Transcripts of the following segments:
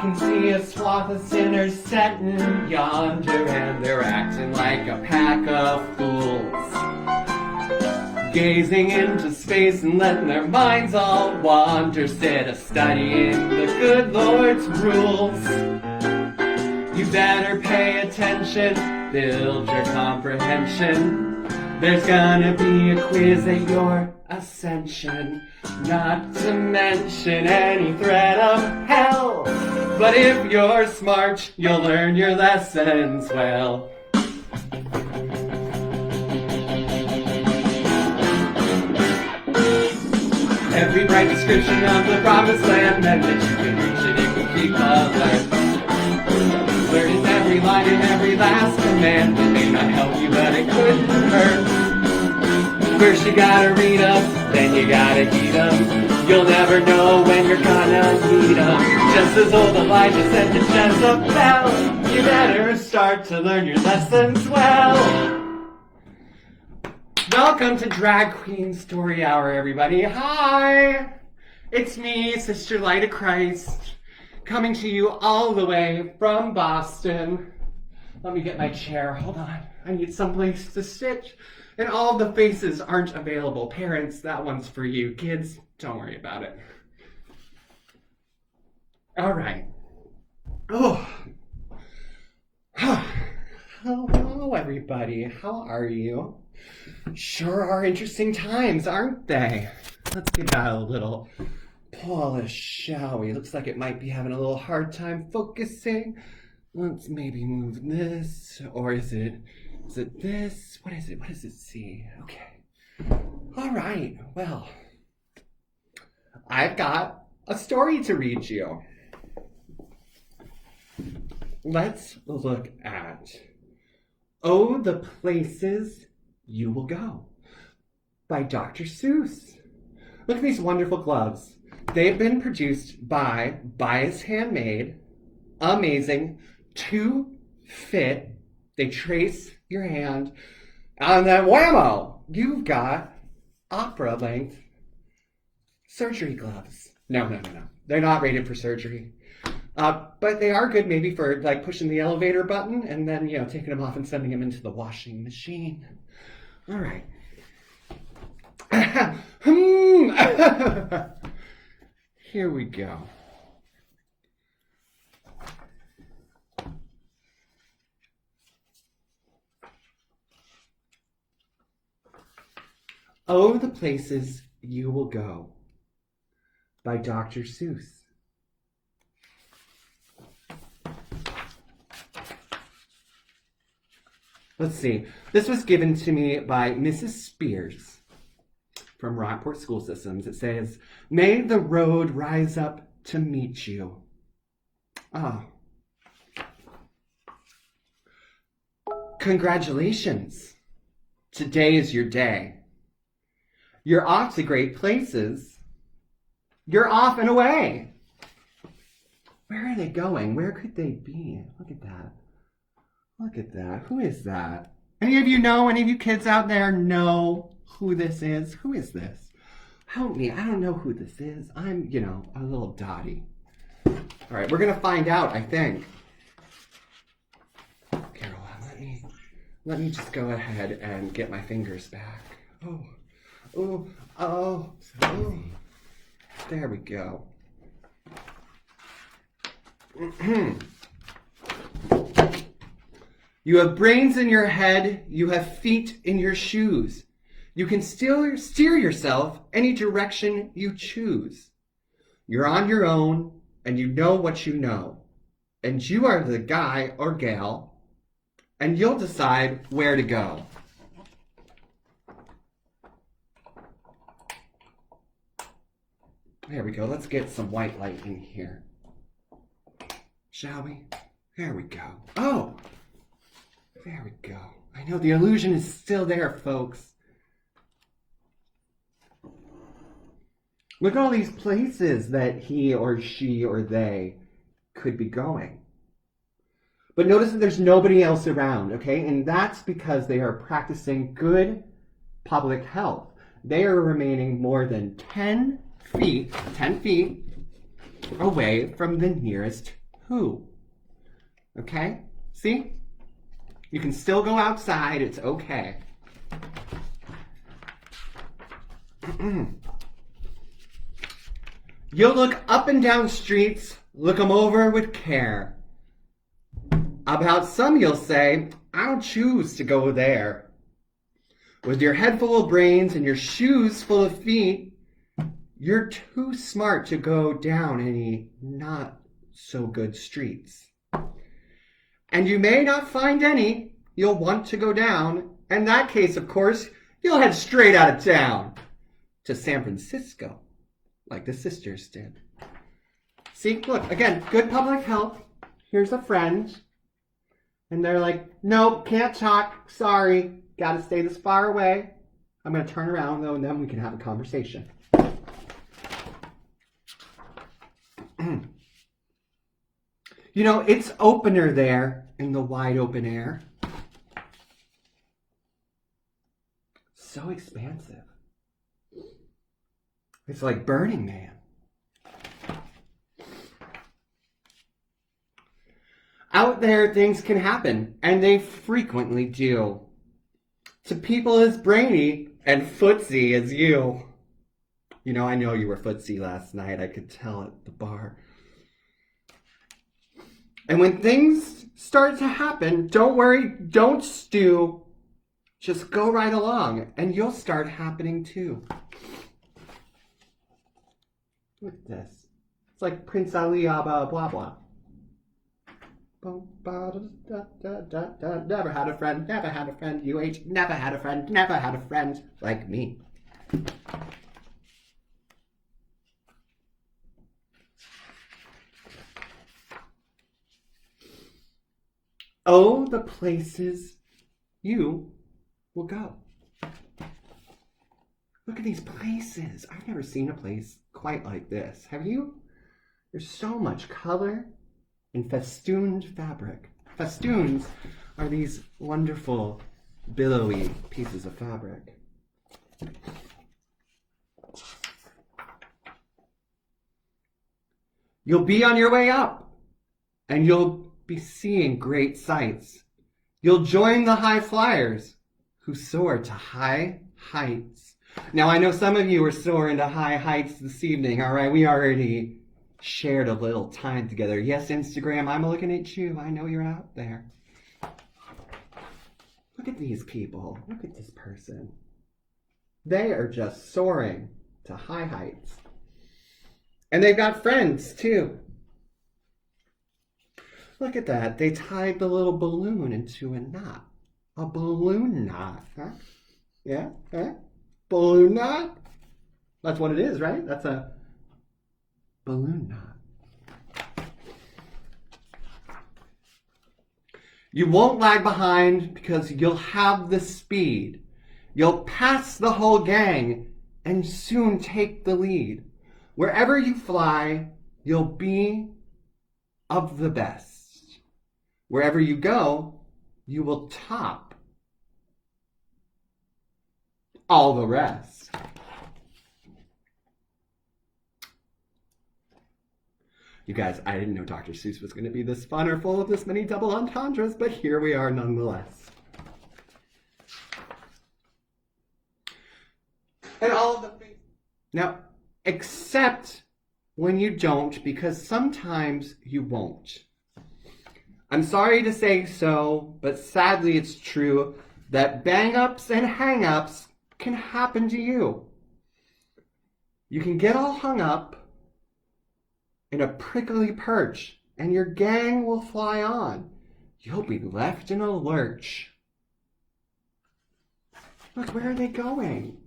can see a swath of sinners setting yonder, and they're acting like a pack of fools, gazing into space and letting their minds all wander, instead of studying the good Lord's rules. You better pay attention, build your comprehension. There's gonna be a quiz at your ascension, not to mention any threat of hell. But if you're smart, you'll learn your lessons well. Every bright description of the promised land, and that you can reach it if you keep alert. Learning every line and every last command. It may not help you, but it couldn't hurt. First you gotta read them, then you gotta heed them. You'll never know when you're gonna need them. Just as old Elijah said to Jezebel, you better start to learn your lessons well. Welcome to Drag Queen Story Hour, everybody. Hi! It's me, Sister Lida Christ, coming to you all the way from Boston. Let me get my chair. Hold on. I need someplace to sit. And all the faces aren't available. Parents, that one's for you. Kids, don't worry about it. All right. Oh. Hello, everybody. How are you? Sure are interesting times, aren't they? Let's give that a little polish, shall we? Looks like it might be having a little hard time focusing. Let's maybe move this, or is it this? What is it? What does it see? Okay. All right. Well, I've got a story to read you. Let's look at Oh, the Places You Will Go by Dr. Seuss. Look at these wonderful gloves. They've been produced by Bias Handmade. Amazing. To fit. They trace your hand. And then whammo! You've got opera-length surgery gloves. No. They're not rated for surgery. But they are good maybe for like pushing the elevator button and then, taking them off and sending them into the washing machine. All right. Here we go. Oh, the Places You Will Go by Dr. Seuss. Let's see. This was given to me by Mrs. Spears from Rockport School Systems. It says, "May the road rise up to meet you." Ah. Congratulations. Today is your day. You're off to great places. You're off and away. Where are they going? Where could they be? Look at that. Look at that. Who is that? Any of you know? Any of you kids out there know who this is? Who is this? Help me. I don't know who this is. I'm, a little dotty. All right, we're going to find out, I think. Caroline, let me just go ahead and get my fingers back. Oh. There we go. You have brains in your head, you have feet in your shoes. You can still steer yourself any direction you choose. You're on your own, and you know what you know. And you are the guy or gal, and you'll decide where to go. There we go. Let's get some white light in here. Shall we? There we go. Oh! There we go. I know the illusion is still there, folks. Look at all these places that he or she or they could be going. But notice that there's nobody else around, okay? And that's because they are practicing good public health. They are remaining more than 10 feet away from the nearest poo. Okay? See? You can still go outside. It's okay. You'll look up and down streets, look 'em over with care. About some you'll say, I don't choose to go there. With your head full of brains and your shoes full of feet, you're too smart to go down any not so good streets. And you may not find any you'll want to go down. In that case, of course, you'll head straight out of town to San Francisco, like the sisters did. See, look, again, good public health. Here's a friend. And they're like, nope, can't talk. Sorry, gotta stay this far away. I'm gonna turn around though, and then we can have a conversation. You know, it's opener there in the wide open air. So expansive. It's like Burning Man. Out there, things can happen, and they frequently do. To people as brainy and footsie as you. You know, I know you were footsie last night. I could tell at the bar. And when things start to happen, don't worry, don't stew. Just go right along, and you'll start happening too. Look at this. It's like Prince Ali, blah, blah, blah. Never had a friend, never had a friend, never had a friend, never had a friend like me. Oh, the places you will go. Look at these places. I've never seen a place quite like this. Have you? There's so much color and festooned fabric. Festoons are these wonderful, billowy pieces of fabric. You'll be on your way up, and you'll be seeing great sights. You'll join the high flyers who soar to high heights. Now, I know some of you are soaring to high heights this evening, all right? We already shared a little time together. Yes, Instagram, I'm looking at you. I know you're out there. Look at these people. Look at this person. They are just soaring to high heights. And they've got friends, too. Look at that. They tied the little balloon into a knot. A balloon knot, huh? Yeah? Huh? Balloon knot? That's what it is, right? That's a balloon knot. You won't lag behind because you'll have the speed. You'll pass the whole gang and soon take the lead. Wherever you fly, you'll be of the best. Wherever you go, you will top all the rest. You guys, I didn't know Dr. Seuss was going to be this fun or full of this many double entendres, but here we are nonetheless. And all of the things. Now, except when you don't, because sometimes you won't. I'm sorry to say so, but sadly it's true that bang-ups and hang-ups can happen to you. You can get all hung up in a prickly perch, and your gang will fly on. You'll be left in a lurch. Look, where are they going?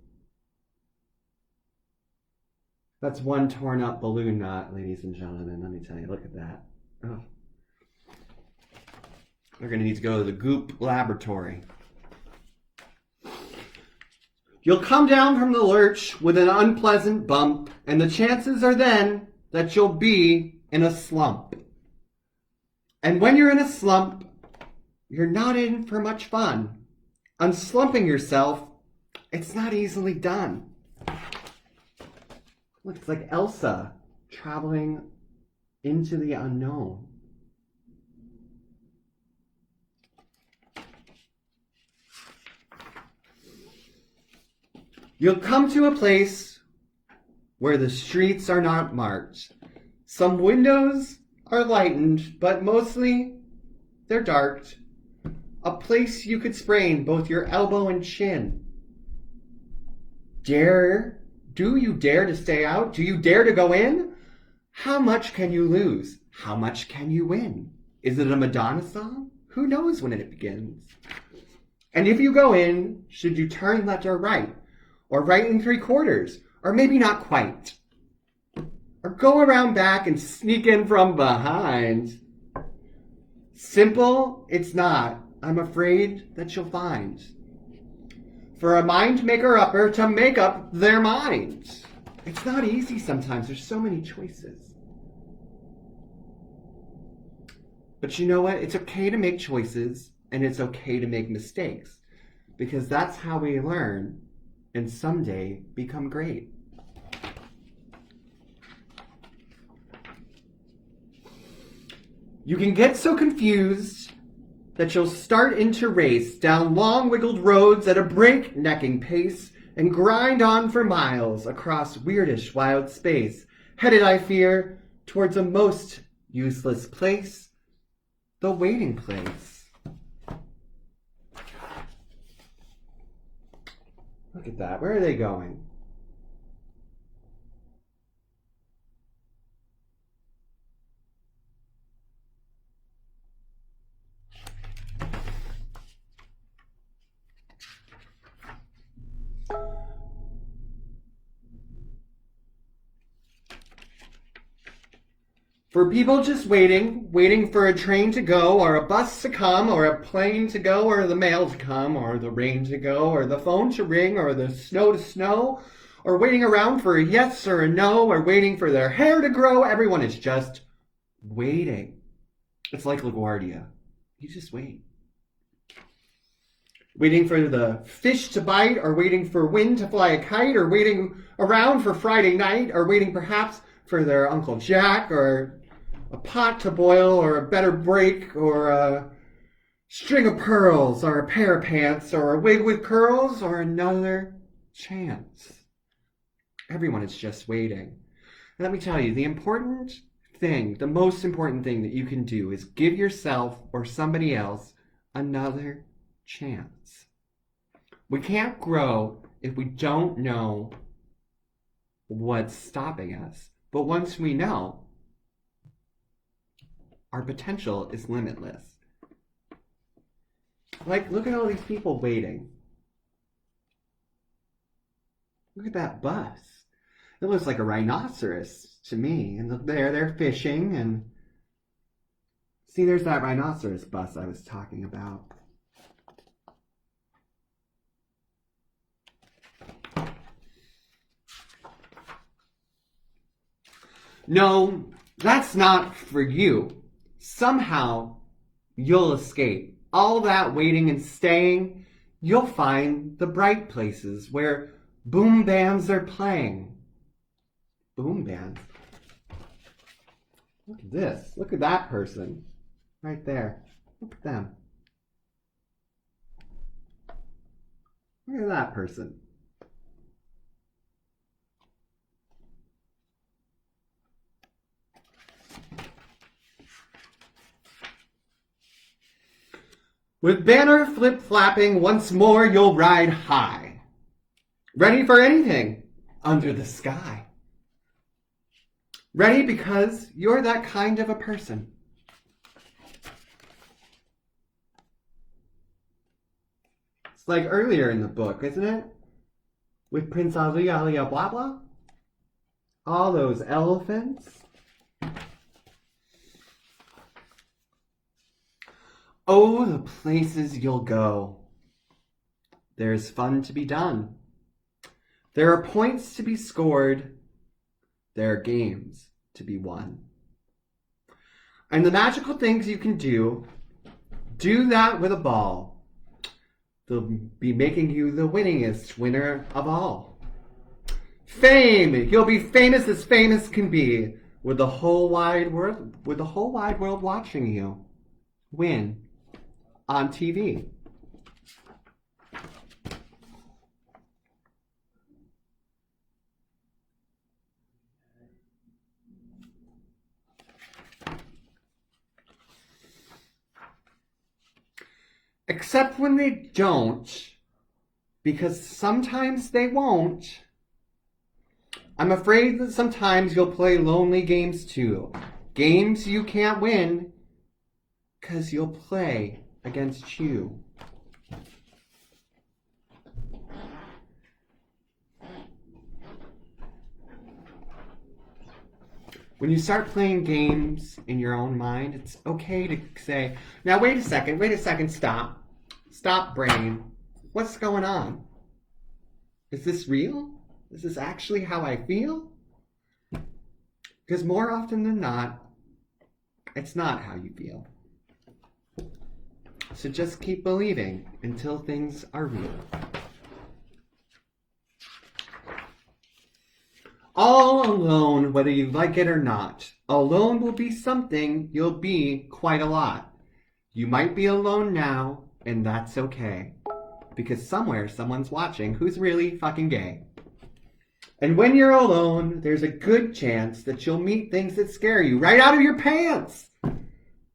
That's one torn up balloon knot, ladies and gentlemen. Let me tell you, look at that. Oh. They're going to need to go to the Goop laboratory. You'll come down from the lurch with an unpleasant bump, and the chances are then that you'll be in a slump. And when you're in a slump, you're not in for much fun. Unslumping yourself, it's not easily done. Look, it's like Elsa traveling into the unknown. You'll come to a place where the streets are not marked. Some windows are lightened, but mostly they're darked. A place you could sprain both your elbow and chin. Do you dare to stay out? Do you dare to go in? How much can you lose? How much can you win? Is it a Madonna song? Who knows when it begins? And if you go in, should you turn left or right? Or right and 3/4? Or maybe not quite? Or go around back and sneak in from behind? Simple, it's not. I'm afraid that you'll find. For a mind maker-upper to make up their mind. It's not easy sometimes. There's so many choices. But you know what? It's okay to make choices, and it's okay to make mistakes, because that's how we learn and someday become great. You can get so confused that you'll start into race down long wiggled roads at a breaknecking pace and grind on for miles across weirdish wild space, headed, I fear, towards a most useless place, the waiting place. Look at that. Where are they going? For people just waiting for a train to go, or a bus to come, or a plane to go, or the mail to come, or the rain to go, or the phone to ring, or the snow to snow, or waiting around for a yes or a no, or waiting for their hair to grow. Everyone is just waiting. It's like LaGuardia. You just wait. Waiting for the fish to bite, or waiting for wind to fly a kite, or waiting around for Friday night, or waiting perhaps for their Uncle Jack, or a pot to boil, or a better break, or a string of pearls, or a pair of pants, or a wig with curls, or another chance. Everyone is just waiting. And let me tell you, the most important thing that you can do is give yourself or somebody else another chance. We can't grow if we don't know what's stopping us. But once we know, our potential is limitless. Like, look at all these people waiting. Look at that bus. It looks like a rhinoceros to me. And they're fishing, and see, there's that rhinoceros bus I was talking about. No, that's not for you. Somehow, you'll escape. All that waiting and staying, you'll find the bright places where boom bands are playing. Boom bands? Look at this. Look at that person. Right there. Look at them. Look at that person. With banner flip-flapping, once more you'll ride high. Ready for anything under the sky. Ready because you're that kind of a person. It's like earlier in the book, isn't it? With Prince Alia blah blah. All those elephants. Oh, the places you'll go. There's fun to be done. There are points to be scored. There are games to be won. And the magical things you can do that with a ball. They'll be making you the winningest winner of all. Fame! You'll be famous as famous can be, with the whole wide world watching you win on TV. Except when they don't, because sometimes they won't. I'm afraid that sometimes you'll play lonely games too. Games you can't win, because you'll play against you. When you start playing games in your own mind, it's okay to say, now wait a second, stop. Stop, brain. What's going on? Is this real? Is this actually how I feel? Because more often than not, it's not how you feel. So just keep believing until things are real. All alone, whether you like it or not. Alone will be something you'll be quite a lot. You might be alone now, and that's okay. Because somewhere someone's watching who's really fucking gay. And when you're alone, there's a good chance that you'll meet things that scare you right out of your pants.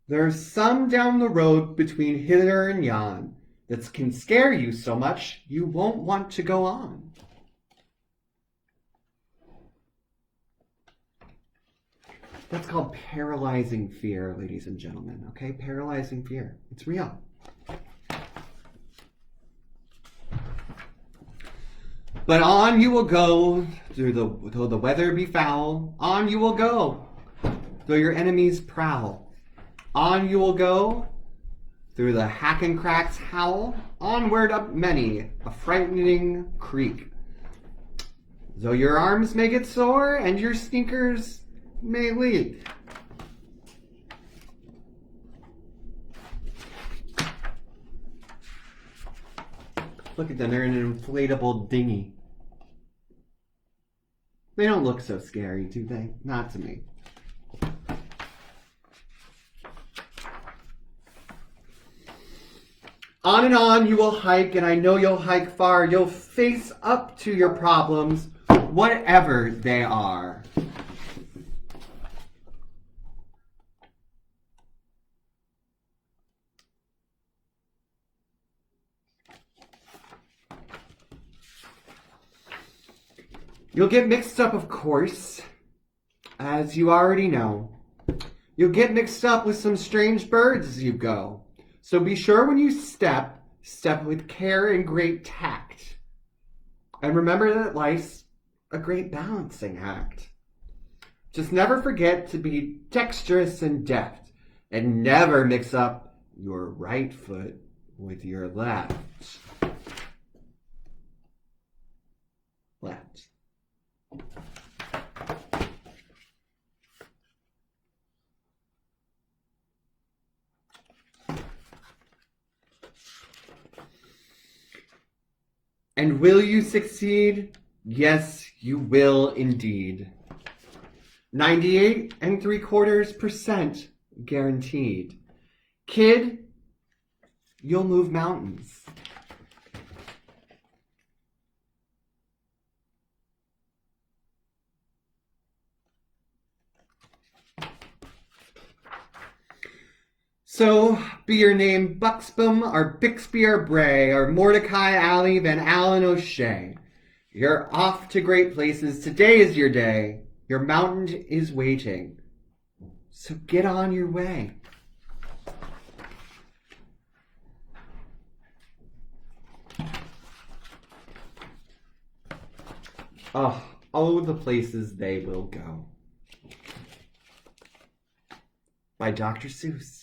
There's some down the road between hither and yon that can scare you so much you won't want to go on. That's called paralyzing fear, ladies and gentlemen, okay? Paralyzing fear. It's real. But on you will go, though the weather be foul. On you will go, though your enemies prowl. On you will go, through the hack and cracks howl. Onward up many a frightening creek. Though your arms may get sore and your sneakers may leak. Look at them, they're in an inflatable dinghy. They don't look so scary, do they? Not to me. On and on you will hike, and I know you'll hike far. You'll face up to your problems, whatever they are. You'll get mixed up, of course, as you already know. You'll get mixed up with some strange birds as you go. So be sure when you step with care and great tact. And remember that life's a great balancing act. Just never forget to be dexterous and deft, and never mix up your right foot with your left. Left. And will you succeed? Yes, you will indeed. 98.75% guaranteed. Kid, you'll move mountains. So, be your name Buxbaum or Bixby or Bray or Mordecai Alley Van Allen O'Shea. You're off to great places. Today is your day. Your mountain is waiting. So get on your way. Oh, the places they will go. By Dr. Seuss.